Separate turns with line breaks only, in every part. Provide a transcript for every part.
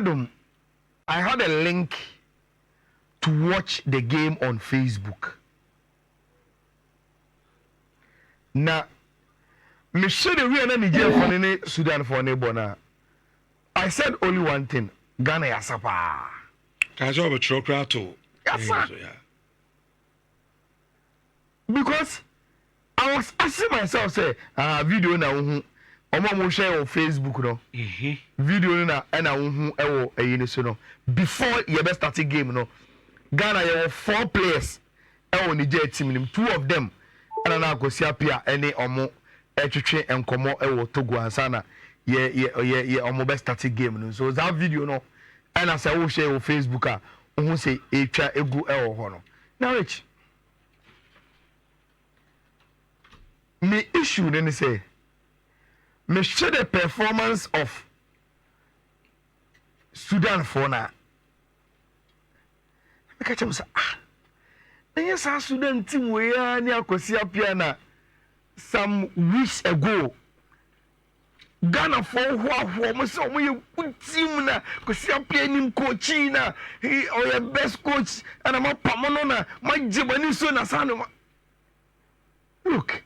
I had a link to watch the game on Facebook. Now, me share the way na Nigeria for ne Sudan for ne bona. I said only one thing. Ghana yasapa.
Can you have a chokra too?
Yes, because I was asking myself, say, video na uhu. Omo mo share on Facebook no. Video na na uhu ewo eyini so no. Before you best start game no. Ghana you have 4 players ewo Nigeria team. 2 of them ana na akosi apia ene omo etwetwe enkomo ewo Togo ansana ye omo best start game no. So that video no and as I will share on Facebook who say etwa egu ewo ho no. Now which me issue then say me share the performance of Sudan for na me catch am say yes, Sudan team we are near Kosia Piana some weeks ago. Ghana for who so we team na Kosia Pianim coachina he or your best coach and I'm a pamonona my jibani so na sano. Look,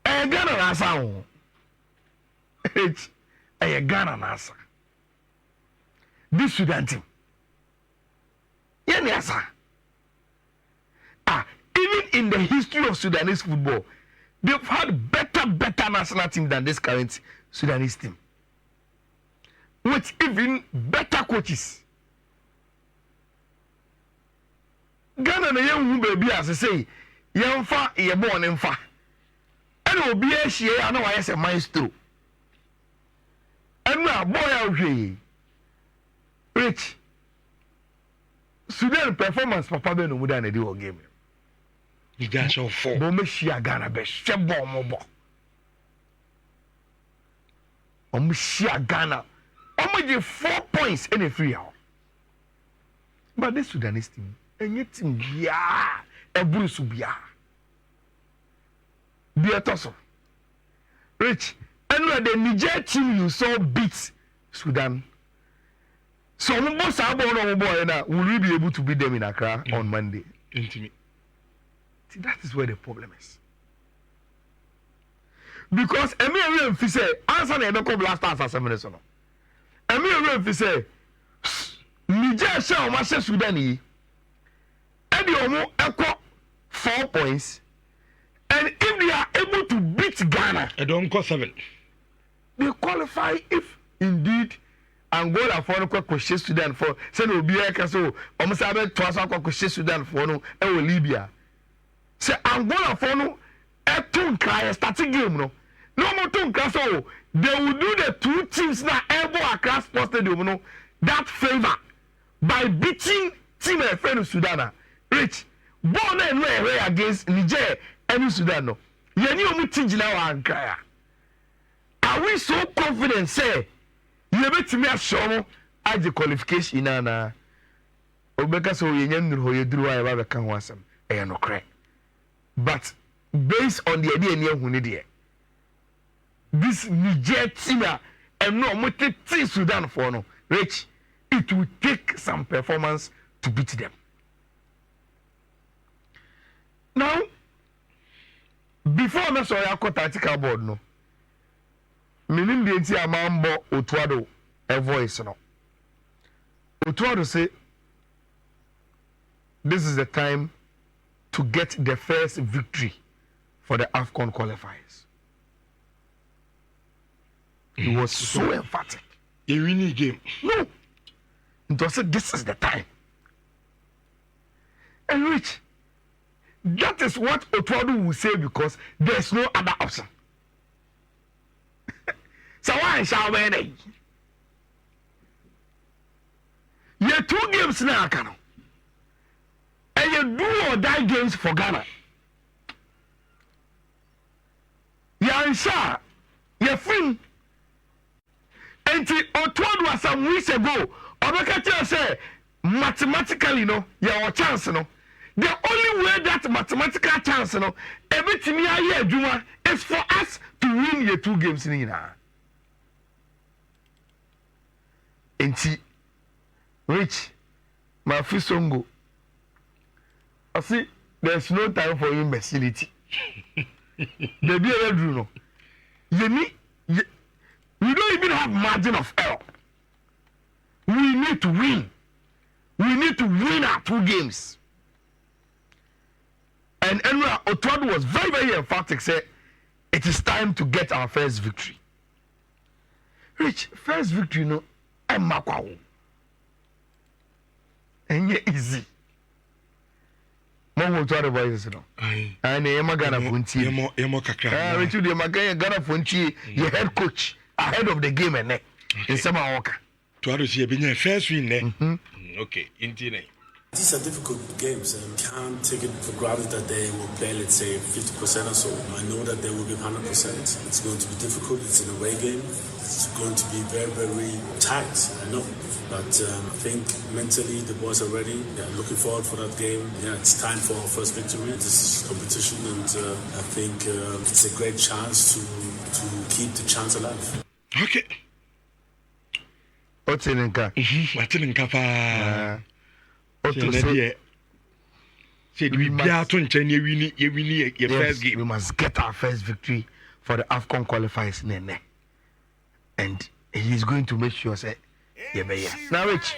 Ghana nasa it's a Ghana nasa. This Sudan team. Yes, even in the history of Sudanese football, they've had better national team than this current Sudanese team. With even better coaches. Ghana na young baby as I say, young fa ye born in fa. And will be a share, I know I say maestro. And now boy out Rich. Sudan performance papa be no mu da na di game.
You guys all 4.
Bo me shia Ghana be shebo mo. Omo shia Ghana. Omo give 4 points in a free hour. But this Sudanese team, enye team bia, eburu su bia. Bia toso. Rich, and the Niger team you saw beat Sudan. So almost will we be able to beat them in Accra on Monday?
Intimate.
See, that is where the problem is. Because Emir Real say answer the Ebeko Blasters as a minister. Emir Real say Niger shall match Sudan. And you equal 4 points. And if they are able to beat Ghana,
I don't cost 7.
They qualify if indeed Angola for no question Sudan for say no be eka so almost about twice question Sudan for no e Libya. Say Angola for no e tun cry starting game no. No more tun cry so they will do the 2 teams now able across sports stadium no that favor by beating team e friend Sudan. Rich born and way against Niger and Sudan no. Yeni omu tinjina wa ankara. Are we so confident say you bet me a show as the qualification na obeka so yenye nuru ye duru wa ba kan wasam e no correct but based on the idea near hu ne de this Niger team and no moti Sudan for no Rich it will take some performance to beat them. Now before me so ya ko tactical board no meaning the entire amambo Otuado a voice no. Otuado say this is the time to get the first victory for the AFCON qualifiers. He was so emphatic.
A winning game.
No. He said this is the time. And Rich, that is what Otuado will say because there's no other option. So why shall we need? You 2 games now, Kano. And you do or die games for Ghana. You are sure. You're free. And Otuado was some weeks ago. Obekati say mathematically, no, you have a chance, no. The only way that mathematical chance, no, everything you Juma is for us to win your 2 games in here. Enti Rich, my Fisongo. I see there's no time for imbecility. Baby, I don't know. We don't even have margin of error. We need to win. We need to win our 2 games. And Enra Otwadu was very, very emphatic, said, it is time to get our first victory. Rich, first victory, no, I'm Makwawo. And yet easy. Mo to other voices, no. And Emma Ghana Funti.
Emo kakra.
Richard, Ghana Funti, your head coach, ahead of the game, and in Summer Walker.
To others, you have been first win, ne?
Okay, Intine.
These are difficult games and can't take it for granted that they will play, let's say, 50% or so. I know that they will be 100%. It's going to be difficult. It's an away game. It's going to be very, very tight, I know. But I think mentally the boys are ready. They're looking forward for that game. Yeah, it's time for our first victory. This is competition, and I think it's a great chance to keep the chance alive.
Okay.
What's in Nka?
What's in Nka?
We must get our first victory for the AFCON qualifiers, Nene. And he's going to make sure, say, yeah. Now, Rich,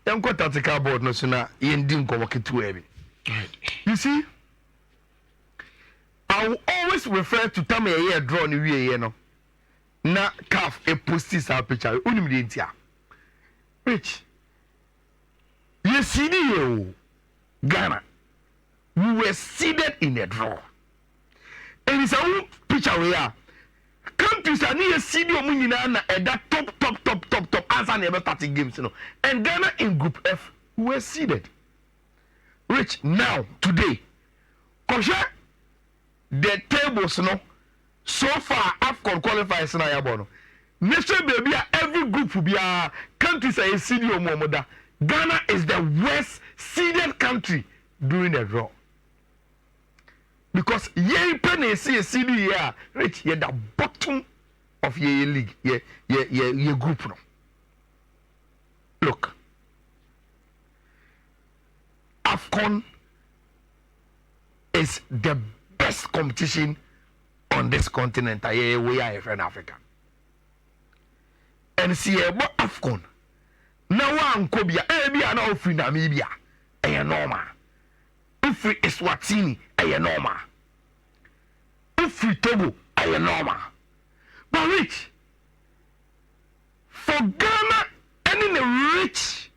don't go tactical board, no sooner, you didn't go walk it too heavy. You see, I will always refer to time a year draw in the year, no. Na calf a postis our picture, unimidentia. Rich. You see the Ghana, we were seated in a draw. And it's a picture we are. Countries are near CD Munina at that top answer never 30 games, you know. And Ghana in Group F were seated. Rich, now, today, Kosha, the tables, you know, so far, AFCON qualifiers in Ayabono. Nation baby, every group will be a countries are a CD Momoda. Ghana is the worst seeded country during the draw. Because ye penny see a CD here, Rich, you're the bottom of your league, your group. No. Look, AFCON is the best competition on this continent. We are in Africa. And see about AFCON. Now one Kobia, Abia, no free Namibia, a normal. Free Eswatini, a normal. Free Togo, a normal. But Rich, for Ghana and in the rich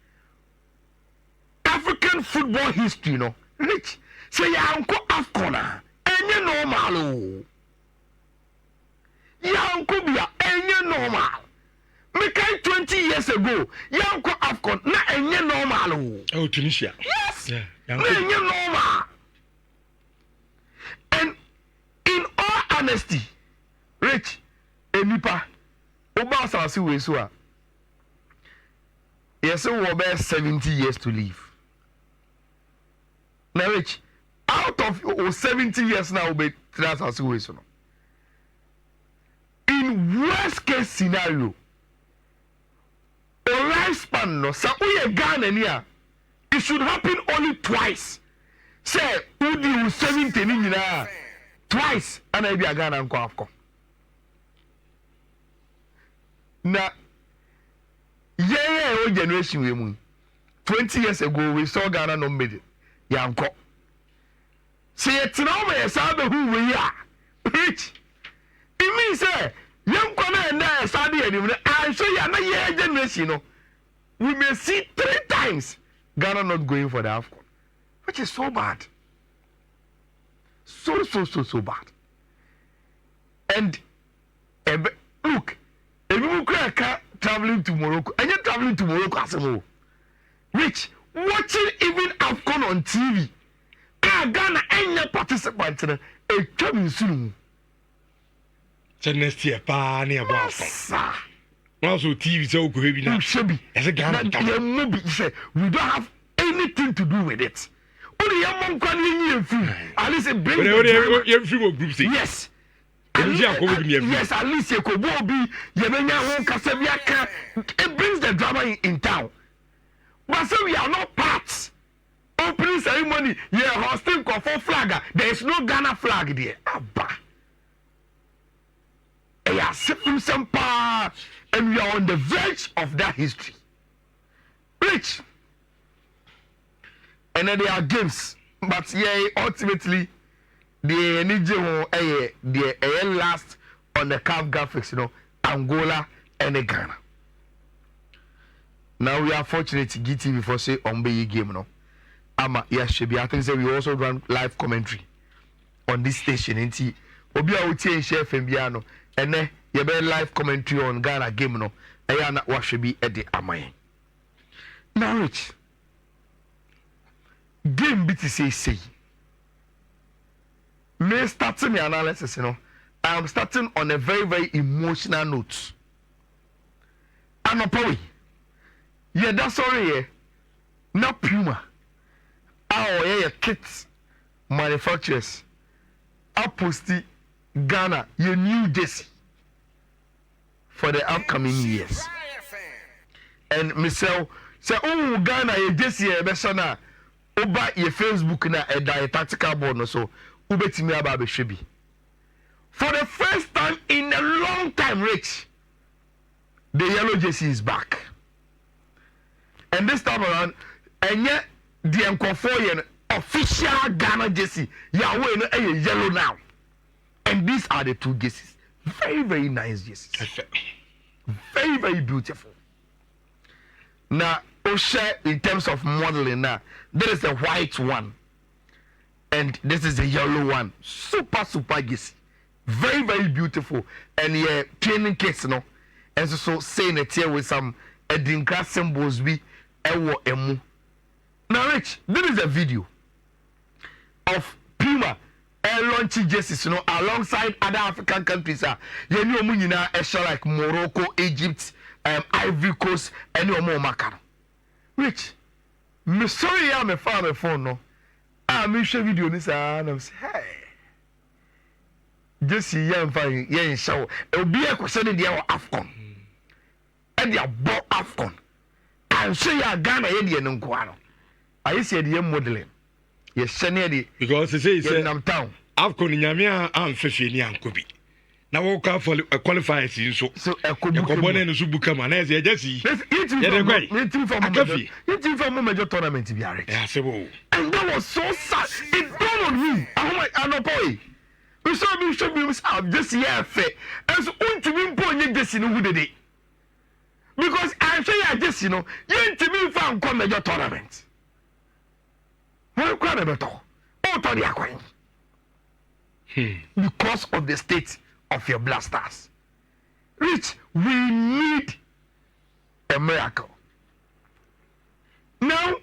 African football history, no, Rich, say ya uncle AFCON, any normal. Ya uncle Bia, any normal. Make 20 years ago, young AFCON, not any normal.
Oh, Tunisia.
Yes.
Yeah.
Not any normal. And in all honesty, Rich, Enipa, Obasa si Wesua. Yes, we have 70 years to live. Now, Rich, out of 70 years now, we be transfer. In worst case scenario, or lifespan no sa we Ghana niya, it should happen only twice. Say udi 70 ni nyina twice and I be a Ghana nko AFCON. Na yeah generation we mu 20 years ago we saw Ghana no made yanko. Say it now me sabe who we are. Rich. It means say young na Saudi anymore. I'm sure you are not generation. No, we may see 3 times Ghana not going for the AFCON, which is so bad. So bad. And look, if you can't traveling to Morocco, and you're traveling to Morocco as well. Rich, watching even AFCON on TV, Ghana ain't no participant in a traveling soon.
Next year, near
AFCON.
Also, TV so good. As a Ghana,
we don't have anything to do with it. Only young man free. At least it brings
group.
Yes. Yes, at least you could be it brings the drama in town. but say we are not part. Opening ceremony, yeah, hosting for flag. There is no Ghana flag there. Abba. Yeah, some power, and we are on the verge of that history. Rich. And then there are games, but yeah, ultimately, the energy the last on the CAF graphics, Angola and Ghana. Now we are fortunate to get TV for say on the game, Ama yes, should be. I think say we also run live commentary on this station. Nti obi a uti share fembiano, and then you be live commentary on Ghana game no. Ayana what should be at the amay. Now Rich, game BTC say. Me starting the analysis, I am starting on a very, very emotional note. I'm not probably. Yeah, that's sorry, yeah. Not Puma. Our kits manufacturers. I posted Ghana, your new jersey for the upcoming years. And myself say, oh, Ghana, your jersey, Bessana, over your Facebook na a tactical board, so. For the first time in a long time, Rich, the yellow jersey is back. And this time around, and yet the Nkofoyen official Ghana jersey, Yahweh a yellow now. And these are the two jerseys. Very, very nice jerseys. Very, very beautiful. Now, Osha, in terms of modeling, now, there is a white one. And this is the yellow one. Super, super jersey. Very, very beautiful. And yeah, training case, And so saying it here with some Edinka symbols be ewo emu. Now, Rich, there is a video of Puma launching jerseys, alongside other African countries. You know, like Morocco, Egypt, Ivory Coast, and no more Macau. Rich, me sorry, I'm a father phone, no. I'm share video this and I'm say, hey, just see young fine, yeah, show. It'll be a question in the Afcon. And they are bought Afcon. I'm sure you are Ghana, Eddie and Unquano. I see the modeling. Yes, Senedi.
Because they say,
town.
Afcon in Yamia and Fishing and Kubi. Now, walk out for a qualified season. So a Kubon and Subukama, as a Jesse. It's
from a major tournament to be right. And that was so sad. It dawned on me. I'm not boy. We saw me show me this year fair. As to be born, Jesse, who did it. Because I'm sure you just, you ain't to be found come major tournament. What crowd about all? Oh, to the acquaint. Because of the state of your blasters. Rich, we need a miracle. Now,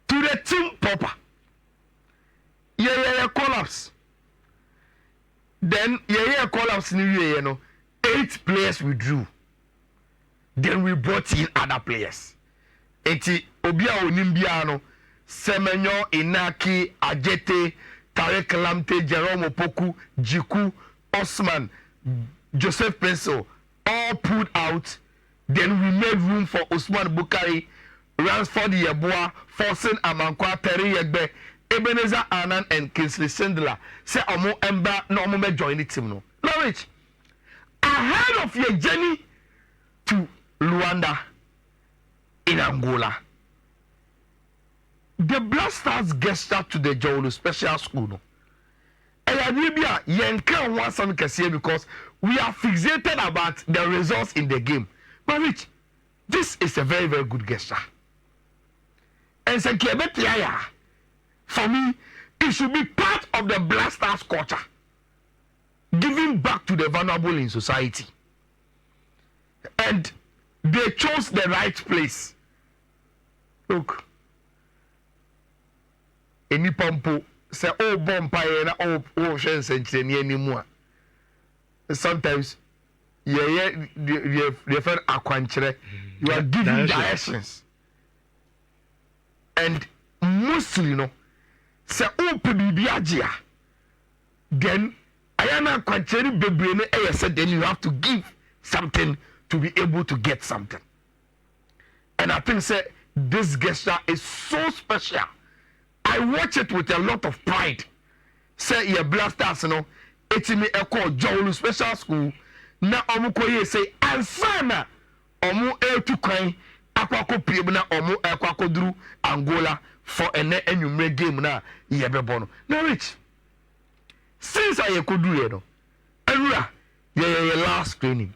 to the team proper. Yeah, collapse. Then, collapse in the year, 8 players withdrew. Then we brought in other players. Eti, Obia Onimbiano, Semenyo, Inaki, Ajete, Tarek Lamte, Jerome Opoku, Jiku, Osman, Joseph Pencil, all pulled out. Then we made room for Usman Bukari, Ransford Yeboah, Forsen Amankwa, Terry Yegbe, Ebenezer Annan, and Kingsley Sindler. Say Omo Emba, no Omo join the team. No, Norwich, ahead of your journey to Luanda in Angola, the Blasters gesture to the Jolo Special School. No? Because we are fixated about the results in the game. But Rich, this is a very, very good gesture. And for me, it should be part of the Blasters culture. Giving back to the vulnerable in society. And they chose the right place. Look. Any pampo say, oh, bompire, oh, chance and anymore. Sometimes, you are giving directions. And mostly, say, oh, Pibiagia. Then, Ayana Quancheri Bebrene, said, then you have to give something to be able to get something. And I think, say, this gesture is so special. I watch it with a lot of pride. Say your blasters, no, it's me a call Jolu Special School. Na omukoye say ansana omu to coin akwako piebna omu akwako duru Angola for ene enyumre game na yebebono. Now Rich, since I could do it, Erura, your last training,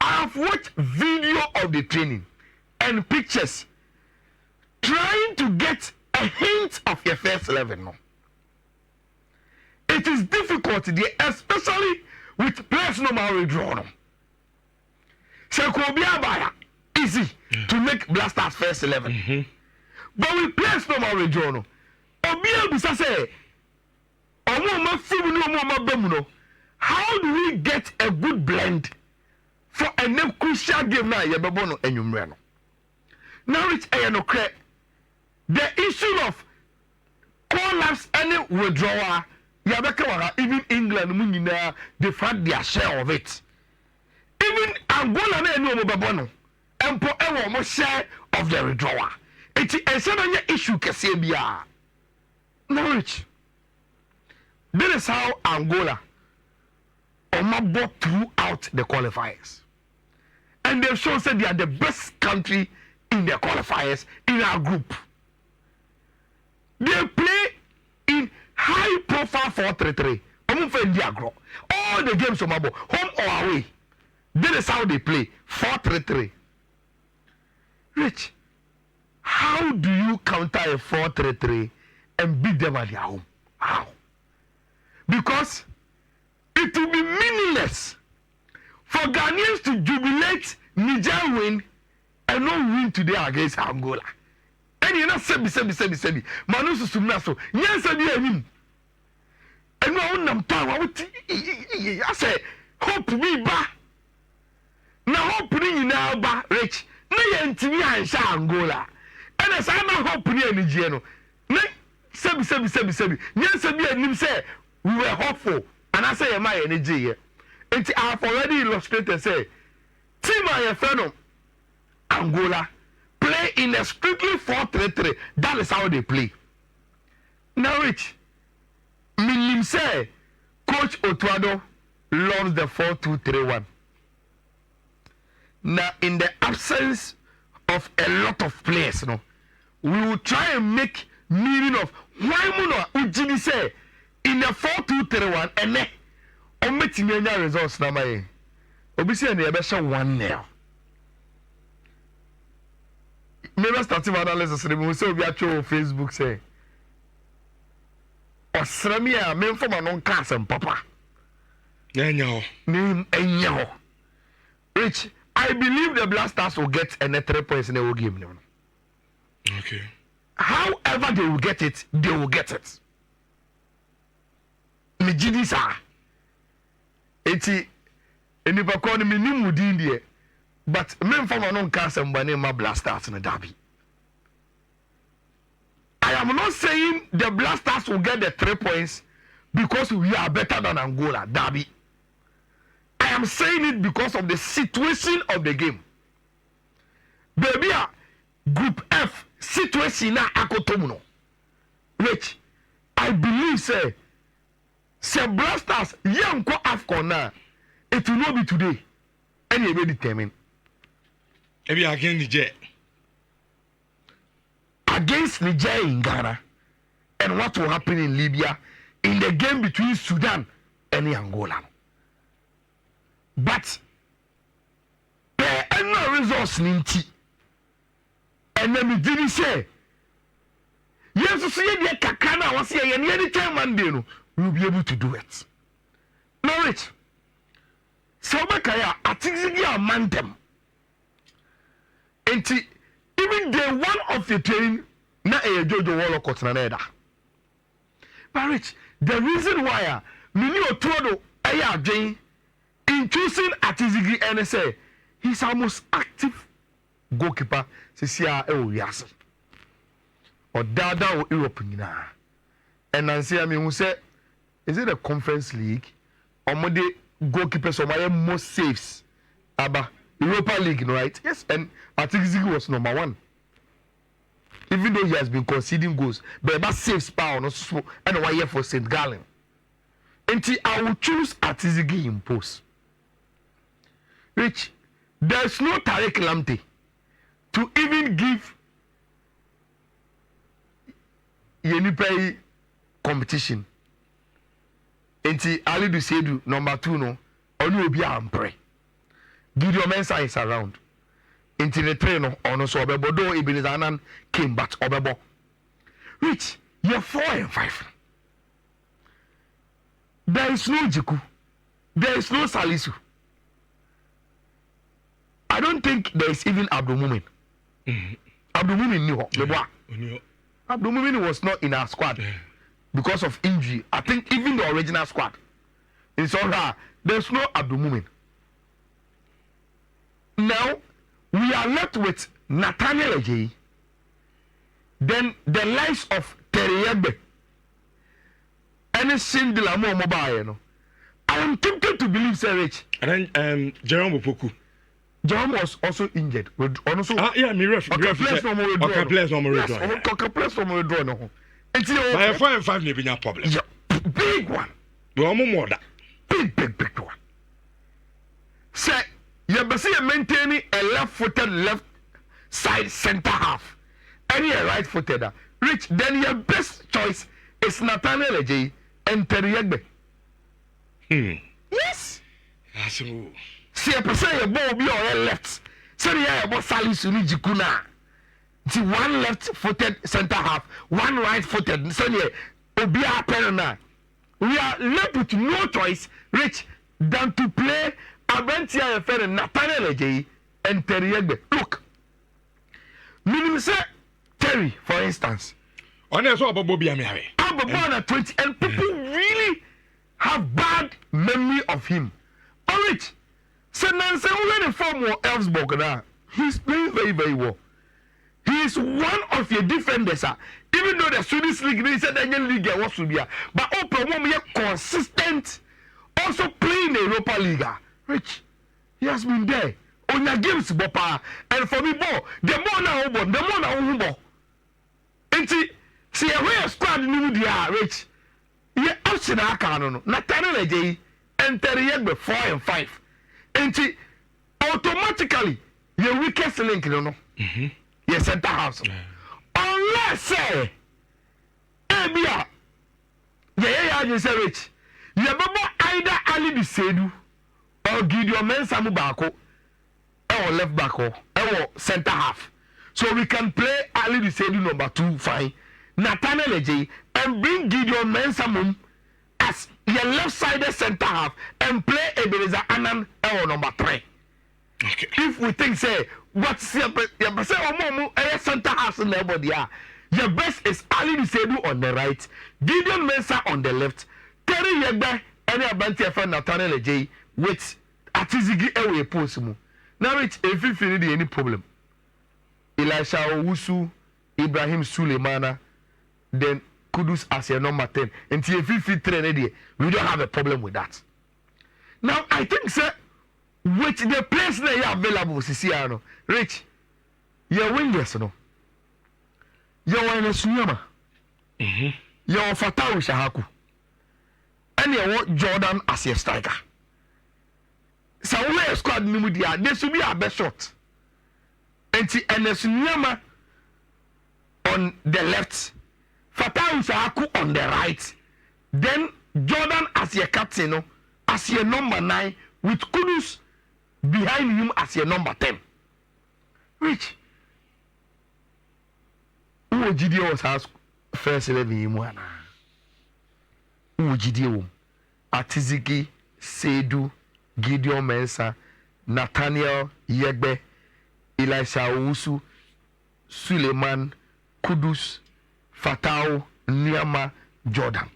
I have watched video of the training and pictures trying to get a hint of your first 11. No, it is difficult there, especially with players normal withdrawn. So easy to make Blasters first 11. But with players normal withdrawn, Obia bisa say, how do we get a good blend for a new crucial game now? Yebebono enyumreno. Now it's the issue of collapse and withdrawal. Even England, they've had their share of it. Even Angola, and share of the withdrawal. It's a issue. Norwich. This is how Angola bought throughout the qualifiers. And they've shown that they are the best country in the qualifiers in our group. They play in high profile 4-3-3. All the games home or away. This is how they play 4-3-3. Rich, how do you counter a 4-3-3 and beat them at their home? How? Because it will be meaningless for Ghanaians to jubilate Niger win and not win today against Angola. And you know, sebi. Manusu sumnaso. Yes, I and no one I say, hope we ba. Now hope ni now ba Rich. Na yentimi ansha Angola. And as I na hope ni Niger no. Sebi. Yes, I say we were hopeful. And I say my energy here. I have already illustrated say team I friend Angola play in a strictly 4-3-3. That is how they play. Now Rich, Minim say Coach Otuado loves the 4-2-3-1. Now in the absence of a lot of players, no, we will try and make meaning of why Muno Ujini say in a 4-2-3-1 and then ometimi results na mai obi say na ebe 1-0. Maybe starting analysis we say obi atwo Facebook say osrami a me informa no nka asem papa enyo Rich, I believe the Blasters will get a 3 points in the game.
Okay.
However they will get it, they will get it. Mijidisa. Eti enipa ko ni minimu din die, but me mfama no nka asem bane ma Blasters in the derby. I am not saying the Blasters will get the 3 points because we are better than Angola derby. I am saying it because of the situation of the game. Baby, Group F situation na akotomuno. Which I believe say Blasters yanko AFCON na it will not be today. And you will determine.
Maybe against Niger.
Against Niger in Ghana. And what will happen in Libya in the game between Sudan and Angola. But there are no results ninti. And then we didn't say yes, see the kakana was here and any time Monday no we'll be able to do it. Now it so Bakaya atixigi amantem. And even day one of the training na a Jojo Wallocott na neda. But Rich, the reason why Mini Otuodo aya Jane in choosing Atizigi and say he's our most active goalkeeper since here yes or Dada or Europe na. And I say who say is it a conference league or more the goalkeepers or my most saves about Europa League, right? Yes, and Atizigi was number 1. even though he has been conceding goals, but about saves power no so and 1 year for St. Gallen. Until I will choose Atizigi in post. Which there's no Tarek Lamptey to even give Yenipai competition. Until Ali Dusedu number 2 no only obi ampre. Gideon Mensah is around. Until the trainer on so obebo do Ebenezer Anan came but obebo. Which you're 4 and 5. There is no Jiku. There is no Salisu. I don't think there is even Abdul Mumin. Abdul Mumin knew Abdul Mumin was not in our squad because of injury. I think even the original squad. It's all right. There's no Abdul Mumin. Now we are left with Nathaniel Ajayi. Then the likes of Teriyebe. Any singular more mobile, you know. I am tempted to believe Sir Rich.
And then Jerome Opoku.
Jerome was also injured. Also,
yeah, me ref.
Players no more withdraw.
Okay, players no more withdraw.
Okay, players no more withdraw. No.
By 4 and 5, maybe no problem.
Yeah, big one.
We are more that.
Big one. Say, you must maintaining a left-footed left side centre half. And you're right-footed. Rich, then your best choice is Nathaniel Ajayi and Teriyebe. Yes. See a person your ball be on left. So you have about Salisu Jikuna. See one left-footed centre half, one right-footed. So you be a penalty. We are left with no choice, Rich, than to play Abentia Efere, Nathaniel Ajayi and Teriyebe. Look, meaning say Terry, for instance.
On is what Bobby Amiari.
I'm born at 20, and people really have bad memory of him. All right. So now, say, already form of Elfsborg now. He's playing very, very well. He is one of your defenders. Even though the Swedish league, they said the league was to be, but open one year consistent, also playing the Europa League. Rich, he has been there on your games, Bopa. And for me, the more now, the more now, and see a real squad in the Rich. Yeah, option I can't. Nathaniel Ajayi and Teriyebe 4 and 5. And automatically your weakest link, you know. Your center house. Unless say, Abia, you say Rich. You remember either Ali Dusedu or Gideon Mensah Mubako or left back or center half. So we can play Ali Dusedu number 2 fine. Nathaniel Ajayi and bring Gideon Mensah as your left-sided center half and play Ebenezer Anan number 3.
Okay.
If we think say what's your center half in the body, your best is Ali Dusedu on the right, Gideon Mensah on the left, Terry Yegbe and Abanti Efe Nathaniel Ajayi with Atizigi away post mu. Now Rich, if you feel any problem, Elisha Owusu, Ibrahim Suleimana, then Kudus as your number 10. Until if you fit train, we don't have a problem with that. Now I think, sir, with the players that you are available, Sisiano, Rich, your wingers, no, you're in a Sunyama, you're Fatawu Shahaku, and you want Jordan as your striker. So where squad Nimudia, there should be a best shot. And the Sunyama on the left. Fatawu Shahaku on the right. Then Jordan as your captain, as your number 9, with Kudus behind him as your number 10. Which who GDO was asked first 11 in one. Who GDO? Atizigi, Seydou, Gideon Mensah, Nathaniel Yegbe, Elisha Owusu, Suleiman, Kudus, Fatawu, Niama, Jordan.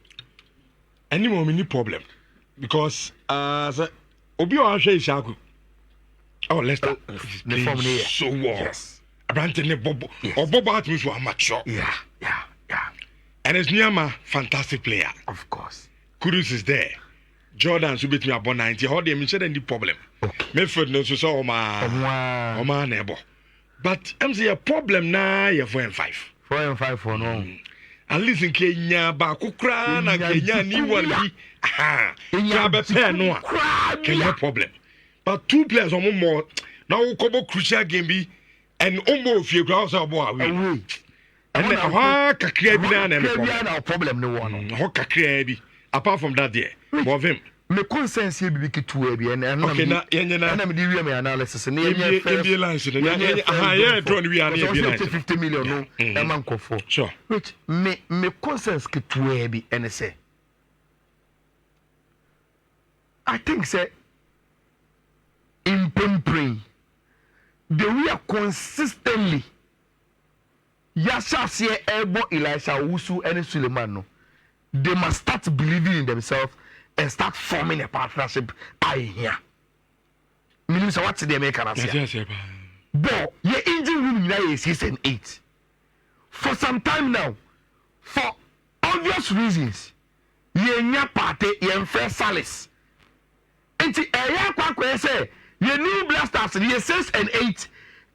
Any more mini problem because Obi Ohanshe Ishaku. Oh, Leicester.
The form here.
So well.
Yes.
Brandon Bobo. Or Bobo at me for amateur.
Yeah.
And it's Niama, fantastic player.
Of course.
Kudus is there. Jordan should beat me about 90. How do you mention any problem?
Okay.
Midfield no so Oma neighbor. But I'm saying a problem now. You're 4 and 5.
4 and 5 for no.
At least in Kenya, Bakukra, and Kenya, new one be. Aha, Kenya, no Kenya problem. But 2 players or more now, Kobo crucial game be and almost few grounds are more away. And
no problem, no one.
Hoka apart from that, there, more of him.
Me consensus here be too heavy and
okay na
I'm the analysis and
the lines yeah drawn we are
50 million no man ko for
sure
which me consensus ke too heavy and say I think say in Pempring the we are consistently Yasha see Ebo Elisha Wusu and Suleiman no they must start believing in themselves and start forming a partnership. I hear. Meaning, so what's the American answer? But your engine room now is 6 and 8. For some time now, for obvious reasons, your party, your first solace. And the area say, your new blasters, your 6 and 8.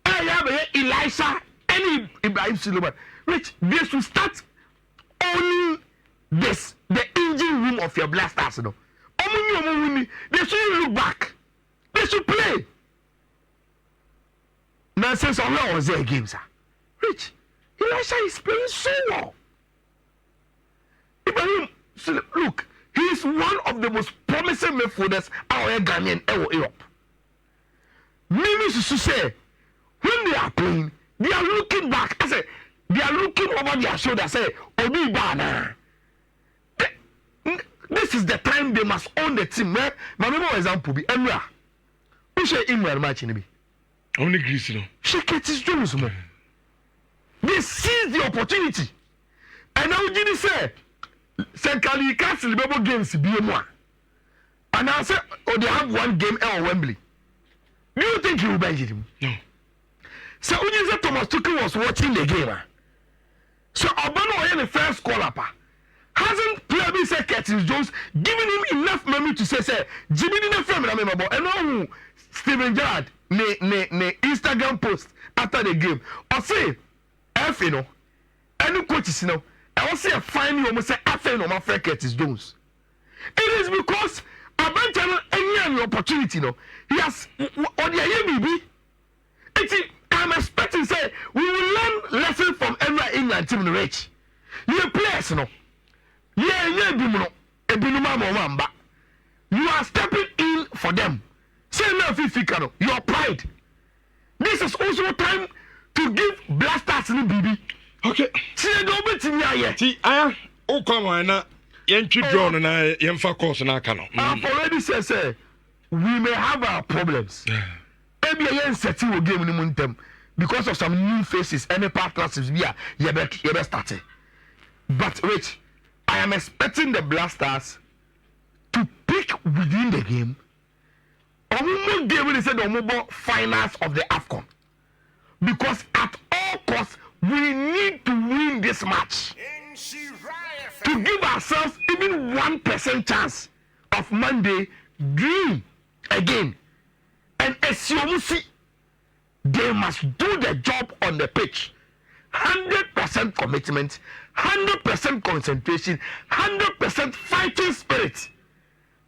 I have Elisha and Ibrahim Suleiman, which they should start owning this. The engine room of your blasters, no. They should look back. They should play. Now, since Allah was there games, Rich, Elisha is playing so well. Ibrahim, look, he is one of the most promising midfielders our Ghanaian ever Europe. Meaning to say, when they are playing, they are looking back. I say, they are looking over their shoulder. Say, Obi Bana. This is the time they must own the team. My example be Emra. Who say Imran match in be?
Only Greece, no.
She Curtis Jones mo. They seize the opportunity. And now Jini say, Senkali cancel the games be more. And I say, oh, they have one game at Wembley. Do you think he will bench him?
No.
So when you say Thomas Tuchel was watching the game, so Obano in the first call up. Hasn't played say Curtis Jones giving him enough money to say Jimmy didn't frame remember and now Steven Gerrard ne Instagram post after the game or say F you know any coaches you know I will say fine you almost say F you know my friend Curtis Jones. It is because Abanchano any opportunity no he has on the baby I'm expecting say we will learn lesson from every England team in the rich you players no. Yeah, you are stepping in for them. Say no, Fifikano, your pride. This is also time to give blasters in BB.
Okay.
See, don't be to me yet.
See, oh, come on, na yenchi drone and I yenfa course na kano.
I've already said, we may have our problems. Maybe a yen set you game in the mountain because of some new faces, any partnerships, yeah, you better start it. But wait. I am expecting the blasters to pick within the game. Omumo game when they said the finals of the AFCON. Because at all costs, we need to win this match. To give ourselves even 1% chance of Monday dream again. And assume they must do the job on the pitch. 100% commitment, 100% concentration, 100% fighting spirit.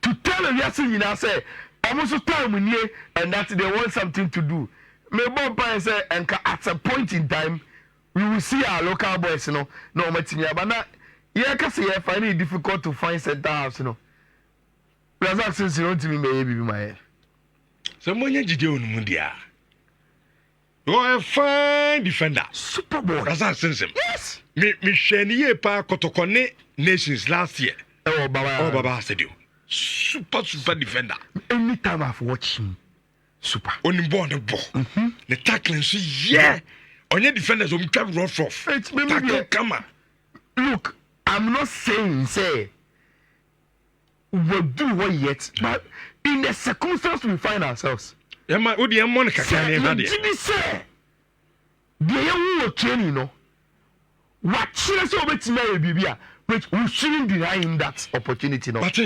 To tell them yes, you know, say, almost time in here, and that they want something to do. Maybe say, and at some point in time, we will see our local boys, you know, no matter but now, yeah, because I find it difficult to find center house, you know. Because since you know to me, maybe my head.
Someone you do on Mundia. You are a fine defender.
Super Bowl.
That's not sense.
Yes.
Me sheniye pa kotokone nations last year.
Oh,
Baba said you. Super defender.
Anytime I've watched him, super.
Only born the ball. The tackling, so yeah. On your defenders, on come rough off. Tackle, come on.
Look, I'm not saying say we'll do what yet, but in the circumstance we find ourselves.
Yeah, my Udi and Monica can
say the young training, no. What chance over to marry Bibia, which we shouldn't deny him that opportunity, no.
But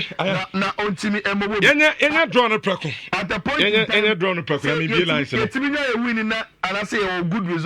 now on to me, Emma,
you're drawn a preco.
At the point,
you're drawn a preco. I mean, be like,
it's me winning that, and I say, oh, good result.